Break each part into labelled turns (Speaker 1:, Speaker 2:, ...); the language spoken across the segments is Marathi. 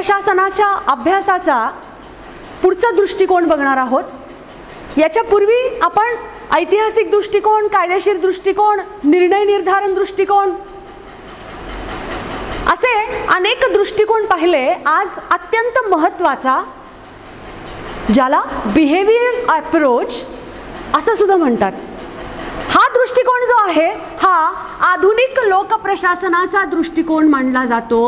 Speaker 1: लोकप्रशासनाच्या अभ्यासाचा पुढचा दृष्टिकोन बघणार आहोत. याच्यापूर्वी आपण ऐतिहासिक दृष्टिकोन, कायदेशीर दृष्टिकोन, निर्णय निर्धारण दृष्टिकोन असे अनेक दृष्टिकोन पाहिले. आज अत्यंत महत्त्वाचा, ज्याला बिहेवियर अप्रोच असं सुद्धा म्हणतात, हा दृष्टिकोन जो आहे हा आधुनिक लोकप्रशासनाचा दृष्टिकोन मानला जातो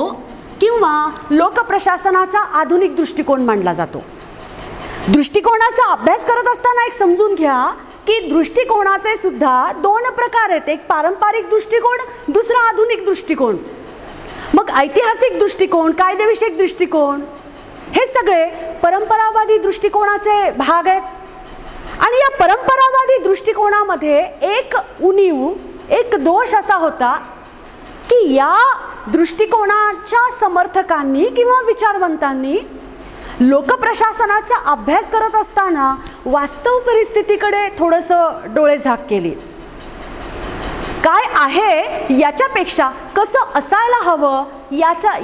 Speaker 1: किंवा लोकप्रशासनाचा आधुनिक दृष्टिकोन मानला जातो. दृष्टिकोनाचा अभ्यास करत असताना एक समजून घ्या की दृष्टिकोनाचे सुद्धा दोन प्रकार आहेत. एक पारंपरिक दृष्टिकोन, दुसरा आधुनिक दृष्टिकोन. मग ऐतिहासिक दृष्टिकोन, कायदेविषयक दृष्टिकोन हे सगळे परंपरावादी दृष्टिकोनाचे भाग आहेत. आणि या परंपरावादी दृष्टिकोनामध्ये एक उणीव, एक दोष असा होता की या दृष्टिकोनाच्या समर्थकांनी किंवा विचारवंतांनी लोकप्रशासनाचा अभ्यास करत असताना वास्तव परिस्थितीकडे थोडंसं डोळेझाक केली. काय आहे याच्यापेक्षा कसं असायला हवं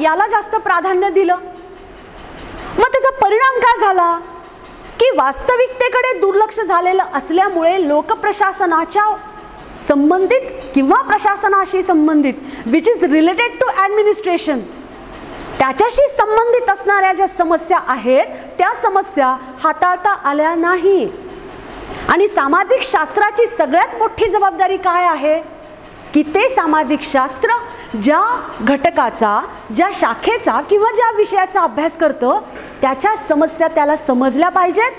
Speaker 1: याला जास्त प्राधान्य दिलं. मग त्याचा परिणाम काय झाला की वास्तविकतेकडे दुर्लक्ष झालेलं असल्यामुळे लोकप्रशासनाच्या संबंधित किंवा प्रशासनाशी संबंधित which is related to administration, त्याच्याशी संबंधित असणाऱ्या ज्या समस्या आहेत त्या समस्या हाताळता आल्या नाही. आणि सामाजिक शास्त्राची सगळ्यात मोठी जबाबदारी काय आहे की ते सामाजिक शास्त्र ज्या घटकाचा, ज्या शाखेचा किंवा ज्या विषयाचा अभ्यास करतं त्याच्या समस्या त्याला समजल्या पाहिजेत,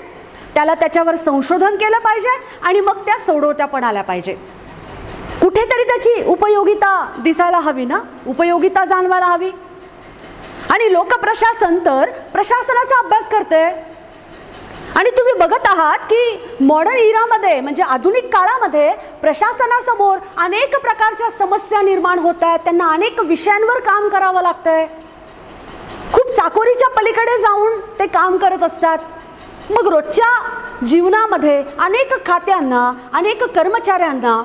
Speaker 1: त्याला त्याच्यावर संशोधन केलं पाहिजे आणि मग त्या सोडवत्या पण आल्या पाहिजे. कुठेतरी त्याची उपयोगिता दिसायला हवी ना, उपयोगिता जाणवायला हवी. आणि लोकप्रशासन तर प्रशासनाचा अभ्यास करते. आणि तुम्ही बघत आहात की मॉडर्न इरामध्ये म्हणजे आधुनिक काळामध्ये प्रशासनासमोर अनेक प्रकारच्या समस्या निर्माण होत आहेत. त्यांना अनेक विषयांवर काम करावं लागतंय. खूप चाकोरीच्या पलीकडे जाऊन ते काम करत असतात. मग रोजच्या जीवनामध्ये अनेक खात्यांना, अनेक कर्मचाऱ्यांना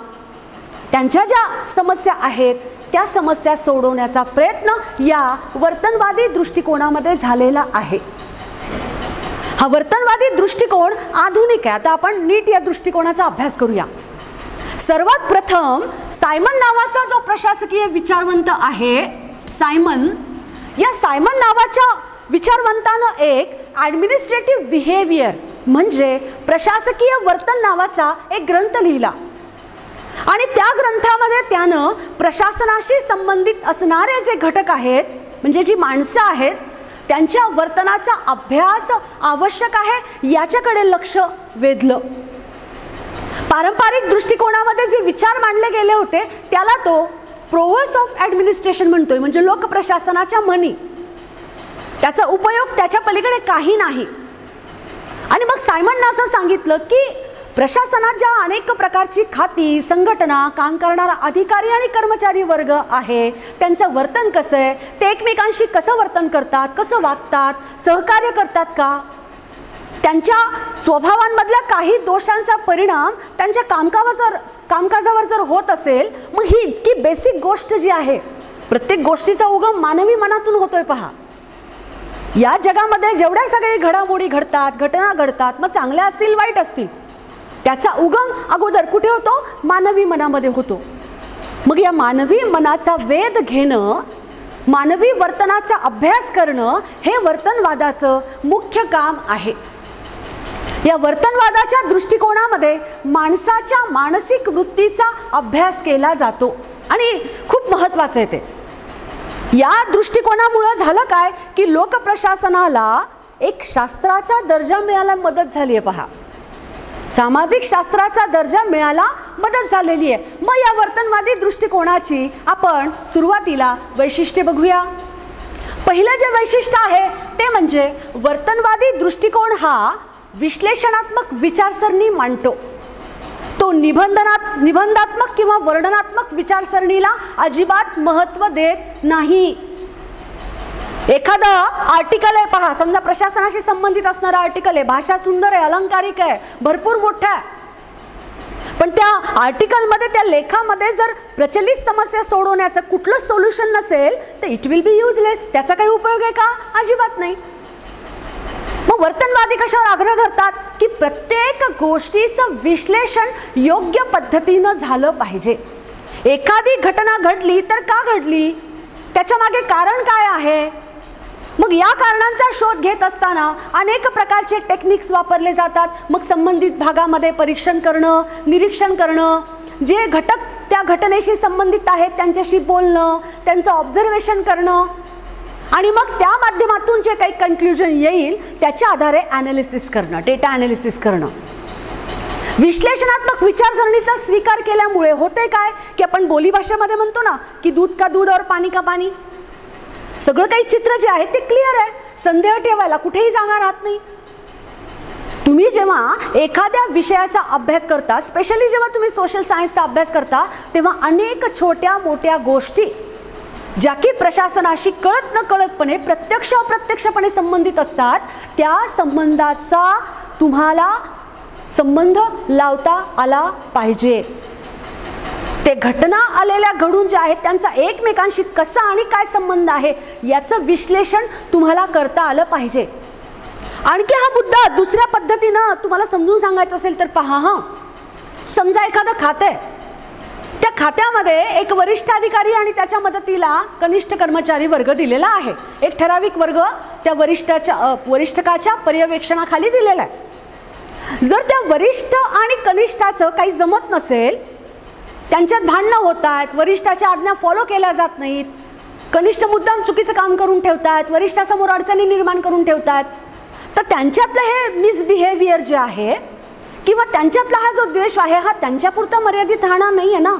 Speaker 1: त्यांच्या ज्या समस्या आहेत त्या समस्या सोडवण्याचा प्रयत्न या वर्तनवादी दृष्टिकोनामध्ये झालेला आहे. हा वर्तनवादी दृष्टिकोन आधुनिक आहे. आता आपण नीट या दृष्टिकोनाचा अभ्यास करूया. सर्वात प्रथम सायमन नावाचा जो प्रशासकीय विचारवंत आहे, सायमन, या सायमन नावाच्या विचारवंतानं एक ॲडमिनिस्ट्रेटिव्ह बिहेवियर म्हणजे प्रशासकीय वर्तन नावाचा एक ग्रंथ लिहिला. आणि त्या ग्रंथामध्ये त्यानं प्रशासनाशी संबंधित असणारे जे घटक आहेत म्हणजे जी माणसं आहेत त्यांच्या वर्तनाचा अभ्यास आवश्यक आहे याच्याकडे लक्ष वेधलं. पारंपरिक दृष्टिकोनामध्ये जे विचार मांडले गेले होते त्याला तो प्रोव्हर्स ऑफ ॲडमिनिस्ट्रेशन म्हणतोय, म्हणजे लोकप्रशासनाच्या म्हणी. त्याचा उपयोग त्याच्या पलीकडे काही नाही. आणि मग सायमननं असं सांगितलं की प्रशासनात ज्या अनेक प्रकारची खाती, संघटना, काम करणारा अधिकारी आणि कर्मचारी वर्ग आहे त्यांचं वर्तन कसं आहे, ते एकमेकांशी कसं वर्तन करतात, कसं वागतात, सहकार्य करतात का, त्यांच्या स्वभावांमधल्या काही दोषांचा परिणाम त्यांच्या कामकाजावर जर होत असेल, मग ही इतकी बेसिक गोष्ट जी आहे, प्रत्येक गोष्टीचा उगम मानवी मनातून होतोय. पहा, या जगामध्ये जेवढ्या सगळे घडामोडी घडतात, घटना घडतात, मग चांगल्या असतील वाईट असतील, त्याचा उगम अगोदर कुठे होतो? मानवी मनामध्ये होतो. मग या मानवी मनाचा वेध घेणं, मानवी वर्तनाचा अभ्यास करणं हे वर्तनवादाचं मुख्य काम आहे. या वर्तनवादाच्या दृष्टिकोनामध्ये माणसाच्या मानसिक वृत्तीचा अभ्यास केला जातो आणि खूप महत्त्वाचं आहे ते. या दृष्टिकोनामुळे झालं काय की लोकप्रशासनाला एक शास्त्राचा दर्जा मिळायला मदत झाली आहे. पहा, सामाजिक शास्त्राचा दर्जा मिळायला मदत झालेली आहे. मग या वर्तनवादी दृष्टिकोनाची आपण सुरुवातीला वैशिष्ट्ये बघूया. पहिलं जे वैशिष्ट्य आहे ते म्हणजे वर्तनवादी दृष्टिकोन हा विश्लेषणात्मक विचारसरणी मांडतो. तो निबंधात्मक किंवा वर्णनात्मक विचारसरणीला अजिबात महत्त्व देत नाही. एखादा आर्टिकल आहे, पहा, समजा प्रशासनाशी संबंधित असणारा आर्टिकल आहे, भाषा सुंदर आहे, अलंकारिक आहे, भरपूर मोठा आहे, पण त्या आर्टिकलमध्ये, त्या लेखामध्ये जर प्रचलित समस्या सोडवण्याचं कुठलंच सोल्युशन नसेल तर इट विल बी युजलेस. त्याचा काही उपयोग आहे का? अजिबात नाही. मग वर्तनवादी कशावर आग्रह धरतात की प्रत्येक गोष्टीचं विश्लेषण योग्य पद्धतीनं झालं पाहिजे. एखादी घटना घडली तर का घडली, त्याच्या मागे कारण काय आहे. मग या कारणांचा शोध घेत असताना अनेक प्रकारचे टेक्निक्स वापरले जातात. मग संबंधित भागामध्ये परीक्षण करणं, निरीक्षण करणं, जे घटक त्या घटनेशी संबंधित आहेत त्यांच्याशी बोलणं, त्यांचं ऑब्झर्वेशन करणं आणि मग त्या माध्यमातून जे काही कन्क्ल्युजन येईल त्याच्या आधारे ॲनालिसिस करणं, डेटा ॲनालिसिस करणं. विश्लेषणात्मक विचारसरणीचा स्वीकार केल्यामुळे होते काय की आपण बोलीभाषेमध्ये म्हणतो ना की दूध का दूध और पाणी का पाणी. सगळं काही चित्र जे आहे ते क्लिअर आहे. संदेह ठेवायला कुठेही जागा राहत नाही. तुम्ही जेव्हा एखाद्या विषयाचा अभ्यास करता, स्पेशली जेव्हा तुम्ही सोशल सायन्सचा अभ्यास करता, तेव्हा अनेक छोट्या मोठ्या गोष्टी ज्या की प्रशासनाशी कळत न कळतपणे प्रत्यक्ष अप्रत्यक्षपणे संबंधित असतात, त्या संबंधाचा तुम्हाला संबंध लावता आला पाहिजे. ते घटना आलेल्या घडून ज्या आहेत त्यांचा एकमेकांशी कसा आणि काय संबंध आहे याचं विश्लेषण तुम्हाला करता आलं पाहिजे. आणखी हा मुद्दा दुसऱ्या पद्धतीनं तुम्हाला समजून सांगायचं असेल तर पहा. समजा एखादं खातं आहे, त्या खात्यामध्ये एक वरिष्ठ अधिकारी आणि त्याच्या मदतीला कनिष्ठ कर्मचारी वर्ग दिलेला आहे. एक ठराविक वर्ग त्या वरिष्ठकाच्या पर्यवेक्षणाखाली दिलेला आहे. जर त्या वरिष्ठ आणि कनिष्ठाचं काही जमत नसेल, त्यांच्यात भांडणं होत आहेत, वरिष्ठाच्या आज्ञा फॉलो केल्या जात नाहीत, कनिष्ठ मुद्दाम चुकीचं काम करून ठेवतात, वरिष्ठासमोर अडचणी निर्माण करून ठेवतात, तर त्यांच्यातलं हे मिसबिहेवियर जे आहे किंवा त्यांच्यातला हा जो द्वेष आहे हा त्यांच्यापुरता मर्यादित राहणार नाही आहे ना.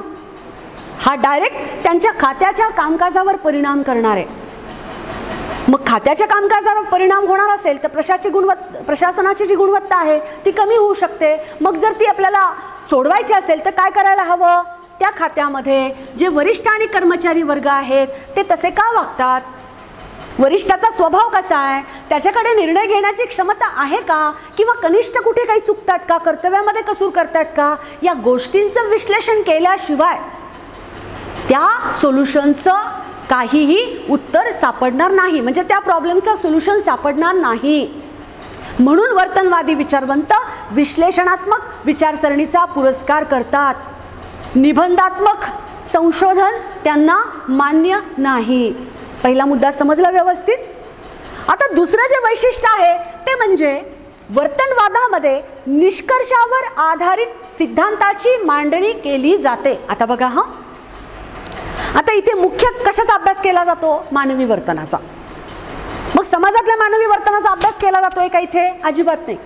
Speaker 1: हा डायरेक्ट त्यांच्या खात्याच्या कामकाजावर परिणाम करणार आहे. मग खात्याच्या कामकाजावर परिणाम होणार असेल तर प्रशासनाची जी गुणवत्ता आहे ती कमी होऊ शकते. मग जर ती आपल्याला सोडवायची असेल तर काय करायला हवं, त्या खात्यामध्ये जे वरिष्ठ आणि कर्मचारी वर्ग आहेत ते तसे का वागतात, वरिष्ठाचा स्वभाव कसा आहे, त्याच्याकडे निर्णय घेण्याची क्षमता आहे का, किंवा कनिष्ठ कुठे काही चुकतात का, कर्तव्यामध्ये कसूर करतात का, या गोष्टींचं विश्लेषण केल्याशिवाय त्या सोल्युशनचं काहीही उत्तर सापडणार नाही, म्हणजे त्या प्रॉब्लेमचं सोल्युशन सापडणार नाही. म्हणून वर्तनवादी विचारवंत विश्लेषणात्मक विचारसरणीचा पुरस्कार करतात. निबंधात्मक संशोधन त्यांना मान्य नाही. पहिला मुद्दा समजला व्यवस्थित. आता दुसरं जे वैशिष्ट्य आहे ते म्हणजे वर्तनवादामध्ये निष्कर्षावर आधारित सिद्धांताची मांडणी केली जाते. आता बघा आता इथे मुख्य कशाचा अभ्यास केला जातो, मानवी वर्तनाचा. मग समाजातल्या मानवी वर्तनाचा अभ्यास केला जातोय का इथे? अजिबात नाही.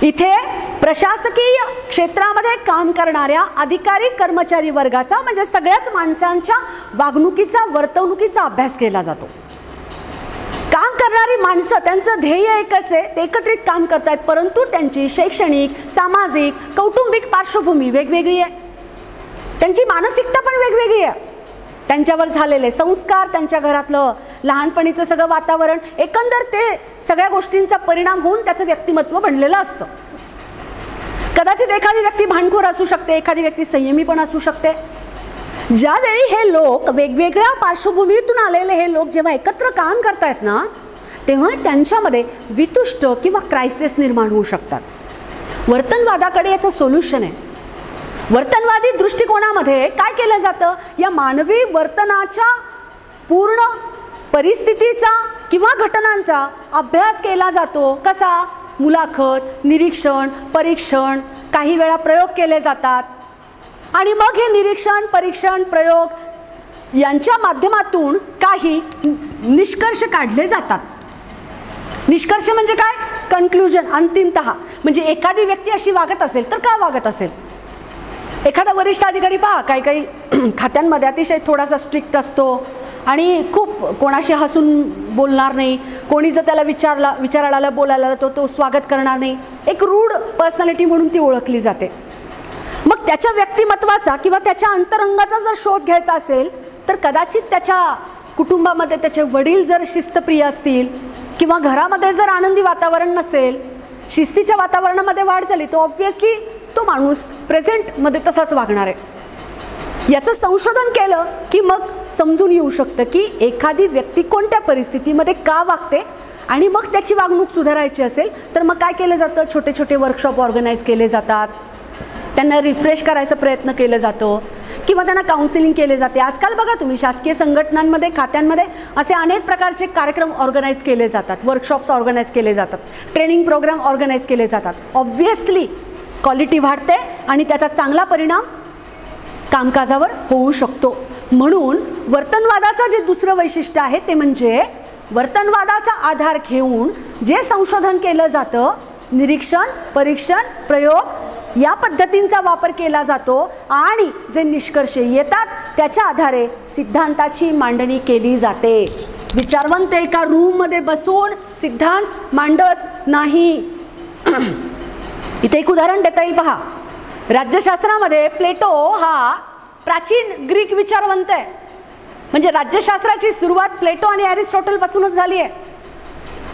Speaker 1: इथे प्रशासकीय क्षेत्रामध्ये काम करणाऱ्या अधिकारी कर्मचारी वर्गाचा म्हणजे सगळ्याच माणसांच्या वागणुकीचा, वर्तणुकीचा अभ्यास केला जातो. काम करणारी माणसं त्यांचं ध्येय एकच आहे, ते एकत्रित काम करतायत, परंतु त्यांची शैक्षणिक, सामाजिक, कौटुंबिक पार्श्वभूमी वेगवेगळी आहे, त्यांची मानसिकता पण वेगवेगळी आहे, त्यांच्यावर झालेले संस्कार, त्यांच्या घरातलं लहानपणीचं सगळं वातावरण, एकंदर ते सगळ्या गोष्टींचा परिणाम होऊन त्याचं व्यक्तिमत्व बनलेलं असतं. कदाचित एखादी व्यक्ती भांडखोर असू शकते, एखादी व्यक्ती संयमी पण असू शकते. ज्यावेळी हे लोक वेगवेगळ्या पार्श्वभूमीतून आलेले हे लोक जेव्हा एकत्र काम करतायत ना, तेव्हा त्यांच्यामध्ये वितुष्ट किंवा क्रायसिस निर्माण होऊ शकतात. वर्तनवादाकडे याचं सोल्युशन आहे. वर्तनवादी दृष्टिकोनामध्ये काय केलं जातं, या मानवी वर्तनाच्या पूर्ण परिस्थितीचा किंवा घटनांचा अभ्यास केला जातो. कसा? मुलाखत, निरीक्षण, परीक्षण, काही वेळा प्रयोग केले जातात आणि मग हे निरीक्षण, परीक्षण, प्रयोग यांच्या माध्यमातून काही निष्कर्ष काढले जातात. निष्कर्ष म्हणजे काय? कन्क्लुजन, अंतिमतः. म्हणजे एखादी व्यक्ती अशी वागत असेल तर का वागत असेल. एखादा वरिष्ठ अधिकारी पहा, काही काही खात्यांमध्ये अतिशय थोडासा स्ट्रिक्ट असतो आणि खूप कोणाशी हसून बोलणार नाही, कोणी जर त्याला विचारायला बोलायला तो स्वागत करणार नाही, एक रूड पर्सनॅलिटी म्हणून ती ओळखली जाते. मग त्याच्या व्यक्तिमत्वाचा किंवा त्याच्या अंतरंगाचा जर शोध घ्यायचा असेल तर कदाचित त्याच्या कुटुंबामध्ये त्याचे वडील जर शिस्तप्रिय असतील किंवा घरामध्ये जर आनंदी वातावरण नसेल, शिस्तीच्या वातावरणामध्ये वाढ झाली, तो ऑब्व्हियसली तो माणूस प्रेझेंटमध्ये तसाच वागणार आहे. याचं संशोधन केलं की मग समजून येऊ शकतं की एखादी व्यक्ती कोणत्या परिस्थितीमध्ये का वागते, आणि मग त्याची वागणूक सुधारायची असेल तर मग काय केलं जातं, छोटे छोटे वर्कशॉप ऑर्गनाईज केले जातात, त्यांना रिफ्रेश करायचा प्रयत्न केलं जातो किंवा त्यांना काउन्सिलिंग केले जाते. आजकाल बघा तुम्ही शासकीय संघटनांमध्ये, खात्यांमध्ये असे अनेक प्रकारचे कार्यक्रम ऑर्गनाईज केले जातात, वर्कशॉप्स ऑर्गनाईज केले जातात, ट्रेनिंग प्रोग्राम ऑर्गनाईज केले जातात. ऑब्व्हियसली क्वालिटी वाढते आणि त्याचा चांगला परिणाम कामकाजावर होऊ शकतो. म्हणून वर्तनवादाचं जे दुसरं वैशिष्ट्य आहे ते म्हणजे वर्तनवादाचा आधार घेऊन जे संशोधन केलं जातं, निरीक्षण, परीक्षण, प्रयोग या पद्धतींचा वापर केला जातो आणि जे निष्कर्ष येतात त्याच्या आधारे सिद्धांताची मांडणी केली जाते. विचारवंत एका रूममध्ये बसून सिद्धांत मांडत नाही. इथे एक उदाहरण देता येईल पहा. राज्यशास्त्रामध्ये प्लेटो हा प्राचीन ग्रीक विचारवंत आहे. म्हणजे राज्यशास्त्राची सुरुवात प्लेटो आणि अरिस्टॉटल पासूनच झाली आहे.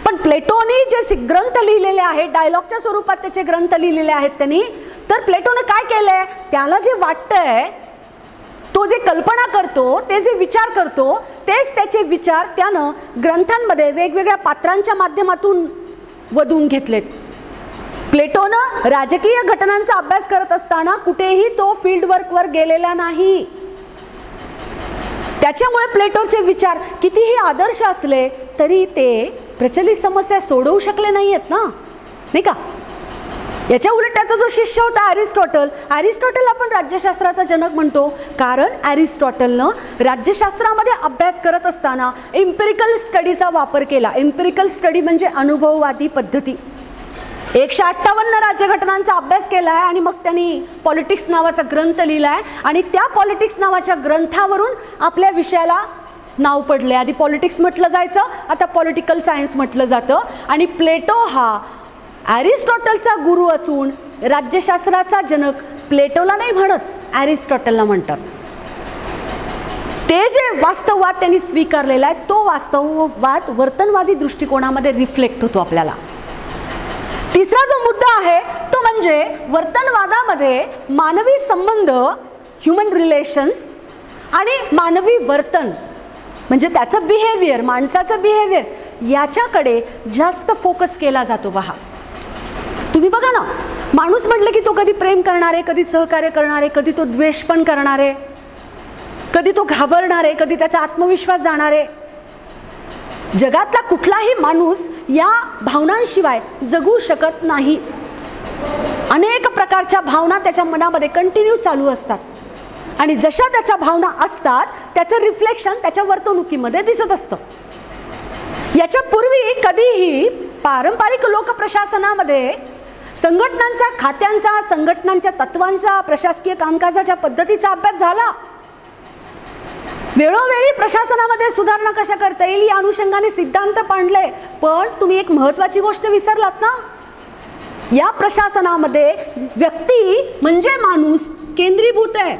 Speaker 1: पण प्लेटोने जे ग्रंथ लिहिलेले आहेत, डायलॉगच्या स्वरूपात त्याचे ग्रंथ लिहिलेले आहेत त्यांनी, तर प्लेटोने काय केलंय, त्याला जे वाटतंय, तो जे कल्पना करतो, ते जे विचार करतो, तेच त्याचे विचार त्यानं ग्रंथांमध्ये वेगवेगळ्या पात्रांच्या माध्यमातून वधून घेतलेत. प्लेटोनं राजकीय घटनांचा अभ्यास करत असताना कुठेही तो फील्ड वर्कवर गेलेला नाही. त्याच्यामुळे प्लेटोचे विचार कितीही आदर्श असले तरी ते प्रचलित समस्या सोडवू शकले नाही आहेत ना, नाही का. याच्या उलट त्याचा जो शिष्य होता अरिस्टॉटल, अरिस्टॉटल आपण राज्यशास्त्राचा जनक म्हणतो कारण अरिस्टॉटलनं राज्यशास्त्रामध्ये अभ्यास करत असताना एम्पिरिकल स्टडीचा वापर केला. एम्पिरिकल स्टडी म्हणजे अनुभववादी पद्धती. 158 राज्यघटनांचा अभ्यास केला आहे आणि मग त्यांनी पॉलिटिक्स नावाचा ग्रंथ लिहिला आहे आणि त्या पॉलिटिक्स नावाच्या ग्रंथावरून आपल्या विषयाला नाव पडले. आधी पॉलिटिक्स म्हटलं जायचं, आता पॉलिटिकल सायन्स म्हटलं जातं. आणि प्लेटो हा अरिस्टॉटलचा गुरु असून राज्यशास्त्राचा जनक प्लेटोला नाही म्हणत, अरिस्टॉटलला म्हणतात. ते जे वास्तववाद त्यांनी स्वीकारलेला आहे तो वास्तववाद वर्तनवादी दृष्टिकोनामध्ये रिफ्लेक्ट होतो आपल्याला. तिसरा जो मुद्दा आहे तो म्हणजे वर्तनवादामध्ये मानवी संबंध, ह्युमन रिलेशन्स आणि मानवी वर्तन म्हणजे त्याचं बिहेवियर, माणसाचं बिहेवियर याच्याकडे जास्त फोकस केला जातो. पहा तुम्ही बघा ना, माणूस म्हटलं की तो कधी प्रेम करणार आहे, कधी सहकार्य करणार आहे, कधी तो द्वेष पण करणार आहे, कधी तो घाबरणार आहे, कधी त्याचा आत्मविश्वास जाणार आहे. जगातला कुठलाही माणूस या भावनांशिवाय जगू शकत नाही. अनेक प्रकारच्या भावना त्याच्या मनामध्ये कंटिन्यू चालू असतात आणि जशा त्याच्या भावना असतात त्याचं रिफ्लेक्शन त्याच्या वर्तणुकीमध्ये दिसत असतं. याच्या पूर्वी कधीही पारंपरिक लोकप्रशासनामध्ये संघटनांचा, खात्यांचा, संघटनांच्या तत्वांचा, प्रशासकीय कामकाजाच्या पद्धतीचा अभ्यास झाला. वेळोवेळी प्रशासनामध्ये सुधारणा कशा करता येईल या अनुषंगाने सिद्धांत मांडले. पण तुम्ही एक महत्त्वाची गोष्ट विसरलात ना, या प्रशासनामध्ये व्यक्ती म्हणजे माणूस केंद्रीभूत आहे.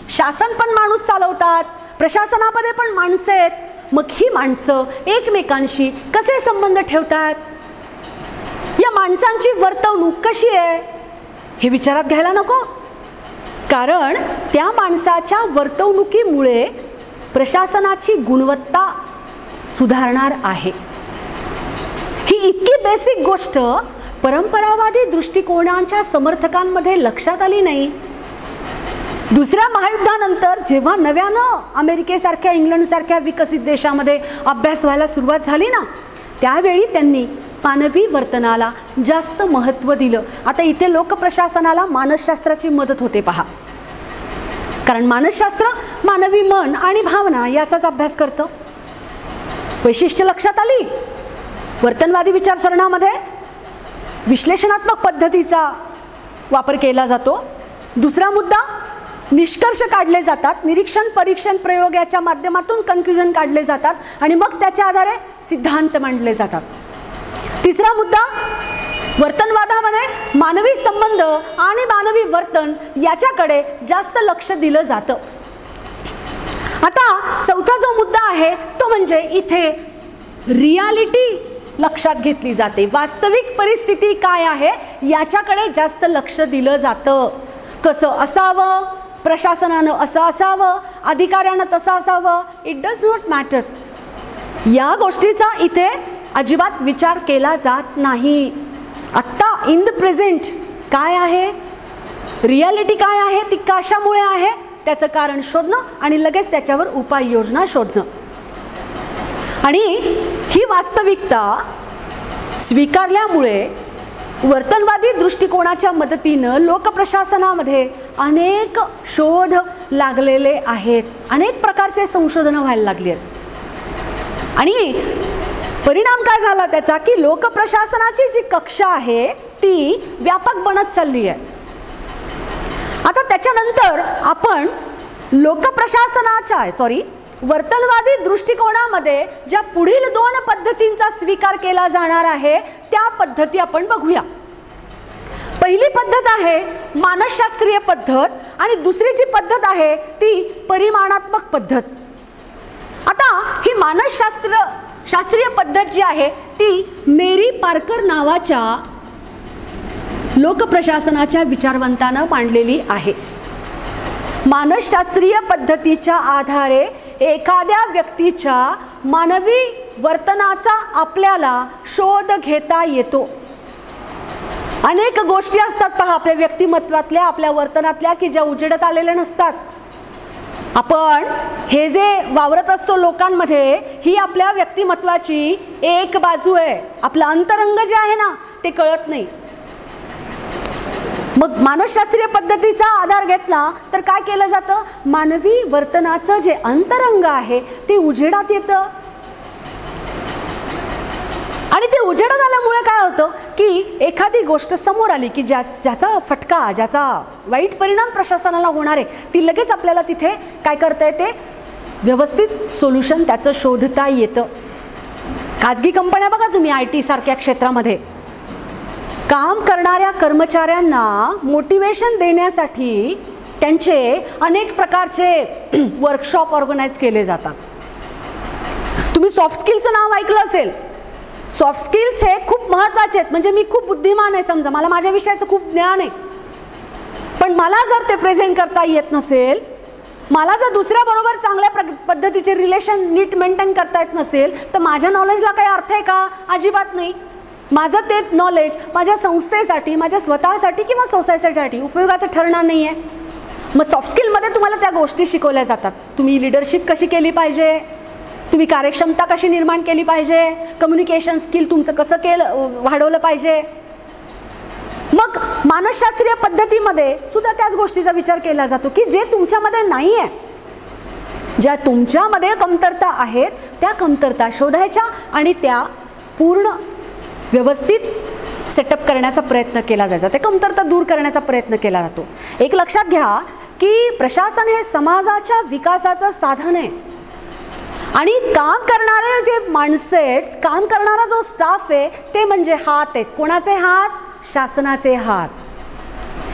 Speaker 1: शासन पण माणूस चालवतात, प्रशासनामध्ये पण माणसं आहेत. मग ही माणसं एकमेकांशी कसे संबंध ठेवतात, या माणसांची वर्तवणूक कशी आहे हे विचारात घ्यायला नको. कारण त्या माणसाच्या वर्तवणुकीमुळे प्रशासनाची गुणवत्ता सुधारणार आहे. ही इतकी बेसिक गोष्ट परंपरावादी दृष्टिकोनाच्या समर्थकांमध्ये लक्षात आली नाही. दुसऱ्या महायुद्धानंतर जेव्हा नव्यानं अमेरिकेसारख्या, इंग्लंडसारख्या विकसित देशामध्ये अभ्यास व्हायला सुरुवात झाली ना, त्यावेळी त्यांनी मानवी वर्तनाला जास्त महत्त्व दिलं. आता इथे लोकप्रशासनाला मानसशास्त्राची मदत होते पहा. कारण मानसशास्त्र मानवी मन आणि भावना याचाच अभ्यास करतं. वैशिष्ट्य लक्षात आली. वर्तनवादी विचारसरणामध्ये विश्लेषणात्मक पद्धतीचा वापर केला जातो. दुसरा मुद्दा, निष्कर्ष काढले जातात, निरीक्षण, परीक्षण, प्रयोग याच्या माध्यमातून कन्क्लुजन काढले जातात आणि मग त्याच्या आधारे सिद्धांत मांडले जातात. तिसरा मुद्दा, वर्तनवादामध्ये मानवी संबंध आणि मानवी वर्तन याच्याकडे जास्त लक्ष दिलं जातं. आता चौथा जो मुद्दा आहे तो म्हणजे इथे रियालिटी लक्षात घेतली जाते. वास्तविक परिस्थिती काय आहे याच्याकडे जास्त लक्ष दिलं जातं. कसं असावं, प्रशासनानं असं असावं, अधिकाऱ्यानं तसं असावं, इट डज नॉट मॅटर. या गोष्टीचा इथे अजिबात विचार केला जात नाही. आत्ता इन द प्रेझेंट काय आहे, रियालिटी काय आहे, ती कशामुळे आहे त्याचं कारण शोधणं आणि लगेच त्याच्यावर उपाययोजना शोधणं. आणि ही वास्तविकता स्वीकारल्यामुळे वर्तनवादी दृष्टिकोनाच्या मदतीनं लोकप्रशासनामध्ये अनेक शोध लागलेले आहेत, अनेक प्रकारचे संशोधनं व्हायला लागली आहेत. आणि परिणाम काय झाला त्याचा की लोकप्रशासनाची जी कक्षा आहे ती व्यापक बनत चालली आहे. आता त्याच्यानंतर आपण वर्तनवादी दृष्टिकोनामध्ये ज्या पुढील 2 पद्धतींचा स्वीकार केला जाणार आहे त्या पद्धती आपण बघूया. पहिली पद्धत आहे मानसशास्त्रीय पद्धत आणि दुसरी जी पद्धत आहे ती परिमाणात्मक पद्धत. आता ही मानसशास्त्रीय पद्धत जी आहे ती मेरी पार्कर नावाच्या लोकप्रशासनाच्या विचारवंतानं मांडलेली आहे. मानसशास्त्रीय पद्धतीच्या आधारे एखाद्या व्यक्तीच्या मानवी वर्तनाचा आपल्याला शोध घेता येतो. अनेक गोष्टी असतात पहा आपल्या व्यक्तिमत्वातल्या, आपल्या वर्तनातल्या की ज्या उजेडात आलेल्या नसतात. आपण हे जे वावरत असतो लोकांमध्ये ही आपल्या व्यक्तिमत्वाची एक बाजू आहे. आपलं अंतरंग जे आहे ना ते कळत नाही. मग मानसशास्त्रीय पद्धतीचा आधार घेतला तर काय केलं जातं, मानवी वर्तनाचं जे अंतरंग आहे ते उजेडात येतं. आणि ते उजेडात आल्यामुळे काय होतं की एखादी गोष्ट समोर आली की ज्याचा फटका, ज्याचा वाईट परिणाम प्रशासनाला होणार आहे ती लगेच आपल्याला तिथे काय करता येते, व्यवस्थित सोल्युशन त्याचं शोधता येतं. खाजगी कंपन्या बघा तुम्ही, IT सारख्या क्षेत्रामध्ये काम करणाऱ्या कर्मचाऱ्यांना मोटिवेशन देण्यासाठी त्यांचे अनेक प्रकारचे वर्कशॉप ऑर्गनाइज केले जातात. तुम्ही सॉफ्ट स्किलचं नाव ऐकलं असेल. सॉफ्ट स्किल्स हे खूप महत्त्वाचे आहेत. म्हणजे मी खूप बुद्धिमान आहे समजा, मला माझ्या विषयाचं खूप ज्ञान आहे, पण मला जर ते प्रेझेंट करता येत नसेल, मला जर दुसऱ्याबरोबर चांगल्या पद्धतीचे रिलेशन नीट मेंटेन करता येत नसेल तर माझ्या नॉलेजला काही अर्थ आहे का, अजिबात नाही. माझं ते नॉलेज माझ्या संस्थेसाठी, माझ्या स्वतःसाठी किंवा सोसायटीसाठी उपयोगाचं ठरणार नाही आहे. मग सॉफ्ट स्किलमध्ये तुम्हाला त्या गोष्टी शिकवल्या जातात. तुम्ही लिडरशिप कशी केली पाहिजे, तुम्ही कार्यक्षमता कशी निर्माण केली पाहिजे, कम्युनिकेशन स्किल तुमचं कसं वाढवलं पाहिजे. मग मानसशास्त्रीय पद्धतीमध्ये सुद्धा त्याच गोष्टीचा विचार केला जातो की जे तुमच्यामध्ये नाही आहे, ज्या तुमच्यामध्ये कमतरता आहेत त्या कमतरता शोधायच्या आणि त्या पूर्ण व्यवस्थित सेटअप करण्याचा प्रयत्न केला जायचा, ते कमतरता दूर करण्याचा प्रयत्न केला जातो. एक लक्षात घ्या की प्रशासन हे समाजाच्या विकासाचं साधन आहे आणि काम करणारे जे माणसं आहेत, काम करणारा जो स्टाफ आहे ते म्हणजे हात आहेत. कोणाचे हात, शासनाचे हात.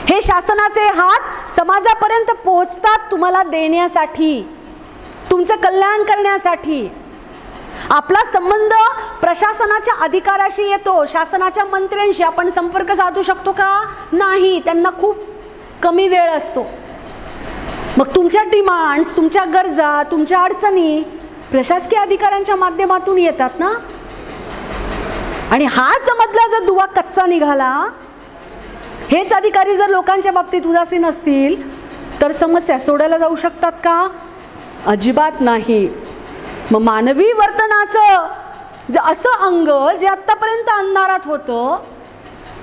Speaker 1: हे शासनाचे हात समाजापर्यंत पोहोचतात तुम्हाला देण्यासाठी, तुमचं कल्याण करण्यासाठी. आपला संबंध प्रशासनाच्या अधिकाऱ्याशी येतो, शासनाच्या मंत्र्यांशी आपण संपर्क साधू शकतो का, नाही, त्यांना खूप कमी वेळ असतो. मग तुमच्या डिमांड्स, तुमच्या गरजा, तुमच्या अडचणी प्रशासकीय अधिकाऱ्यांच्या माध्यमातून येतात ना. आणि हाच मधला जर दुवा कच्चा निघाला, हेच अधिकारी जर लोकांच्या बाबतीत उदासीन असतील तर समस्या सोडायला जाऊ शकतात का, अजिबात नाही. मग मानवी वर्तनाचं असं अंग जे आत्तापर्यंत अंधारात होतं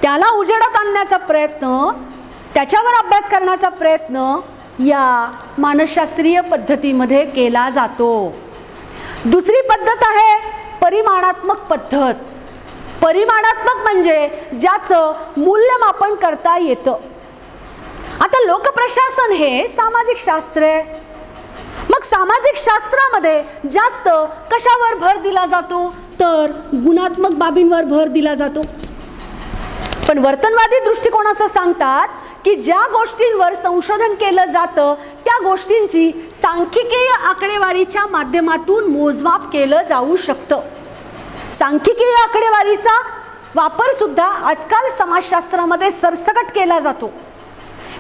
Speaker 1: त्याला उजेडात आणण्याचा प्रयत्न, त्याच्यावर अभ्यास करण्याचा प्रयत्न या मानसशास्त्रीय पद्धतीमध्ये केला जातो. दुसरी पद्धत आहे परिमाणात्मक पद्धत. परिमाणात्मक म्हणजे ज्याचं मूल्यमापन करता येतं. आता लोकप्रशासन हे सामाजिक शास्त्र आहे. मग सामाजिक शास्त्रामध्ये जास्त कशावर भर दिला जातो तर गुणात्मक बाबींवर भर दिला जातो. पण वर्तनवादी दृष्टिकोन असं सांगतात की ज्या गोष्टींवर संशोधन केलं जातं त्या गोष्टींची सांख्यिकीय आकडेवारीच्या माध्यमातून मोजमाप केलं जाऊ शकतं. सांख्यिकीय आकडेवारीचा वापर सुद्धा आजकाल समाजशास्त्रामध्ये सरसकट केला जातो.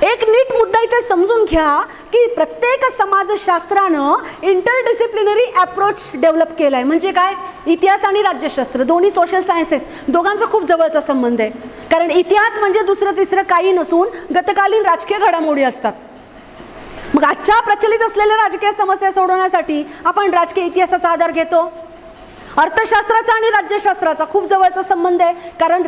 Speaker 1: एक नीट मुद्दा इथे समजून घ्या की प्रत्येक समाजशास्त्रानं इंटरडिसिप्लिनरी अप्रोच डेव्हलप केला आहे. म्हणजे काय? इतिहास आणि राज्यशास्त्र दोन्ही सोशल सायन्सेस दोघांचा खूप जवळचा संबंध आहे. कारण इतिहास म्हणजे दुसरं तिसरं काही नसून गतकालीन राजकीय घडामोडी असतात. मग आजच्या प्रचलित असलेल्या राजकीय समस्या सोडवण्यासाठी आपण राजकीय इतिहासाचा आधार घेतो. अर्थशास्त्राचा आणि राज्यशास्त्राचा खूप जवळचा संबंध आहे. कारण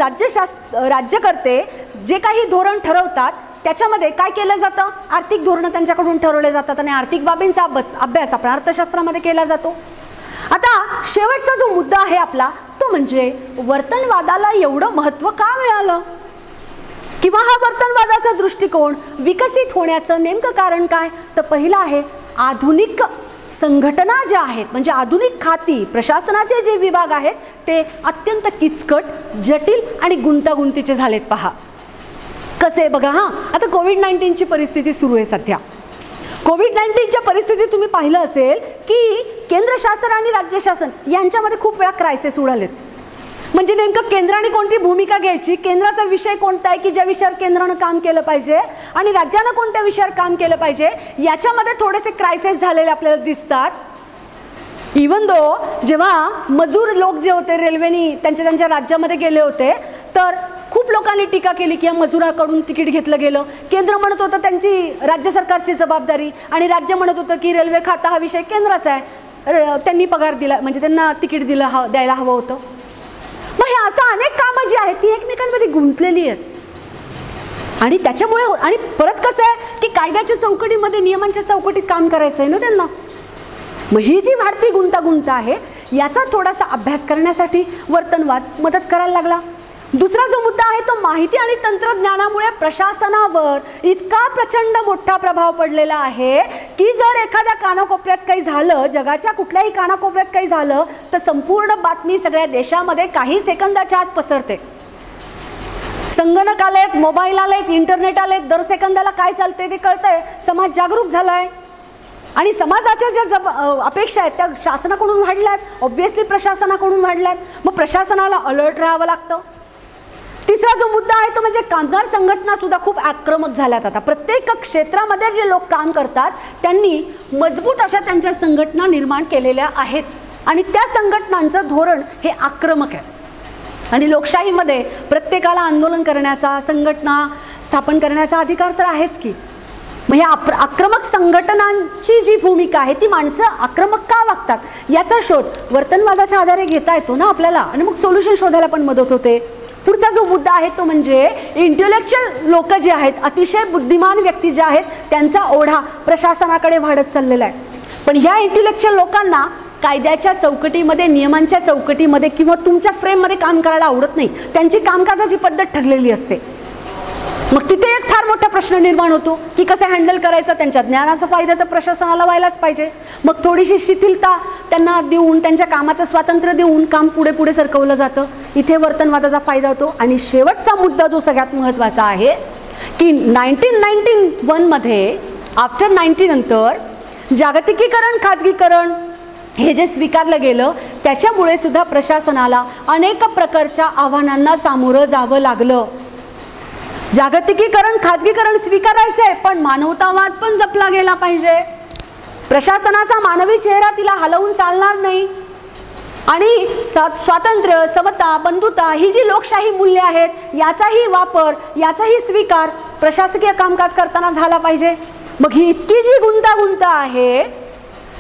Speaker 1: राज्यकर्ते जे काही धोरण ठरवतात त्याच्यामध्ये काय केलं जातं? आर्थिक धोरणं त्यांच्याकडून ठरवले जातात आणि आर्थिक बाबींचा अभ्यास आपण अर्थशास्त्रामध्ये केला जातो. आता शेवटचा जो मुद्दा आहे आपला तो म्हणजे वर्तनवादाला एवढं महत्त्व का मिळालं, किंवा हा वर्तनवादाचा दृष्टिकोन विकसित होण्याचं नेमकं कारण काय? तर पहिलं आहे आधुनिक संघटना ज्या आहेत, म्हणजे आधुनिक खाती प्रशासनाचे जे विभाग आहेत ते अत्यंत किचकट, जटिल आणि गुंतागुंतीचे झालेत. पहा कसे बघा. आता कोविड-19ची परिस्थिती सुरू आहे सध्या. कोविड-19च्या परिस्थितीत तुम्ही पाहिलं असेल की केंद्र शासन आणि राज्य शासन यांच्यामध्ये खूप वेळा क्रायसिस उडालेत. म्हणजे नेमकं केंद्राने कोणती भूमिका घ्यायची, केंद्राचा विषय कोणता आहे की ज्या विषयावर केंद्रानं काम केलं पाहिजे आणि राज्यानं कोणत्या विषयावर काम केलं पाहिजे, याच्यामध्ये थोडेसे क्रायसिस झालेले आपल्याला दिसतात. इवन दो जेव्हा मजूर लोक जे होते रेल्वेनी त्यांच्या राज्यामध्ये गेले होते तर खूप लोकांनी टीका केली की या मजुराकडून तिकीट घेतलं गेलं. केंद्र म्हणत होतं त्यांची राज्य सरकारची जबाबदारी आणि राज्य म्हणत होतं की रेल्वे खाता हा विषय केंद्राचा आहे, त्यांनी पगार दिला म्हणजे त्यांना तिकीट द्यायला हवं होतं. मग हे असं अनेक कामं जी आहेत ती एकमेकांमध्ये गुंतलेली आहेत आणि त्याच्यामुळे आणि परत कसं आहे की कायद्याच्या चौकटीमध्ये नियमांच्या चौकटीत काम करायचं आहे ना त्यांना. मग ही जी वाढती गुंतागुंत आहे याचा थोडासा अभ्यास करण्यासाठी वर्तनवाद मदत करायला लागला. दुसरा जो मुद्दा आहे तो माहिती आणि तंत्रज्ञानामुळे प्रशासनावर इतका प्रचंड मोठा प्रभाव पडलेला आहे की जर एखाद्या कानाकोपऱ्यात काही झालं, जगाच्या कुठल्याही कानाकोपऱ्यात काही झालं तर संपूर्ण बातमी सगळ्या देशामध्ये काही सेकंदाच्या आत पसरते. संगणक आलेत, मोबाईल आलेत, इंटरनेट आलेत, दर सेकंदाला काय चालते ते कळतंय. समाज जागरूक झालाय आणि समाजाच्या ज्या अपेक्षा आहेत त्या शासनाकडून वाढल्यात, ऑब्व्हियसली प्रशासनाकडून वाढल्यात. मग प्रशासनाला अलर्ट राहावं लागतं. तिसरा जो मुद्दा आहे तो म्हणजे कामगार संघटना सुद्धा खूप आक्रमक झाल्यात. आता प्रत्येक क्षेत्रामध्ये जे लोक काम करतात त्यांनी मजबूत अशा त्यांच्या संघटना निर्माण केलेल्या आहेत आणि त्या संघटनांचं धोरण हे आक्रमक आहे. आणि लोकशाहीमध्ये प्रत्येकाला आंदोलन करण्याचा, संघटना स्थापन करण्याचा अधिकार तर आहेच की. मग ह्या आक्रमक संघटनांची जी भूमिका आहे ती माणसं आक्रमक का वागतात याचा शोध वर्तनवादाच्या आधारे घेता येतो ना आपल्याला आणि मग सोल्युशन शोधायला पण मदत होते. पुढचा जो मुद्दा आहे तो म्हणजे इंटेलेक्च्युअल लोक जे आहेत, अतिशय बुद्धिमान व्यक्ती जे आहेत त्यांचा ओढा प्रशासनाकडे वाढत चाललेला आहे. पण ह्या इंटेलेक्च्युअल लोकांना कायद्याच्या चौकटीमध्ये, नियमांच्या चौकटीमध्ये किंवा तुमच्या फ्रेममध्ये काम करायला आवडत नाही. त्यांची कामकाजाची पद्धत ठरलेली असते. मग तिथे एक फार मोठा प्रश्न निर्माण होतो की कसं हँडल करायचं. त्यांच्या ज्ञानाचा फायदा तर प्रशासनाला व्हायलाच पाहिजे. मग थोडीशी शिथिलता त्यांना देऊन, त्यांच्या कामाचं स्वातंत्र्य देऊन काम पुढे सरकवलं जातं. इथे वर्तनवादाचा फायदा होतो. आणि शेवटचा मुद्दा जो सगळ्यात महत्त्वाचा आहे की 1991 मध्ये आफ्टर 90 नंतर जागतिकीकरण, खाजगीकरण हे जे स्वीकारलं गेलं त्याच्यामुळे सुद्धा प्रशासनाला अनेक प्रकारच्या आव्हानांना सामोरं जावं लागलं. जागतिकीकरण, खाजगीकरण स्वीकारायचं आहे पण मानवतावाद पण जपला गेला पाहिजे. प्रशासनाचा मानवी चेहरा तिला हलवून चालणार नाही आणि स्वातंत्र्य, समता, बंधुता ही जी लोकशाही मूल्य आहेत याचाही वापर, याचाही स्वीकार प्रशासकीय कामकाज करताना झाला पाहिजे. मग ही इतकी जी गुंतागुंत आहे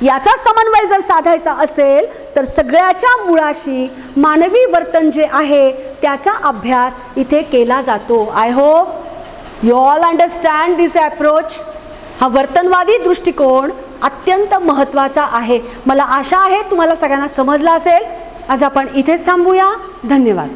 Speaker 1: याचा समन्वय जर साधायचा असेल तर सगळ्याच्या मुळाशी मानवी वर्तन जे आहे त्याचा अभ्यास इथे केला जातो. I hope you all understand this approach. हा वर्तनवादी दृष्टिकोन अत्यंत महत्त्वाचा आहे. मला आशा आहे तुम्हाला सगळ्यांना समजला असेल. आज आपण इथेच थांबूया. धन्यवाद.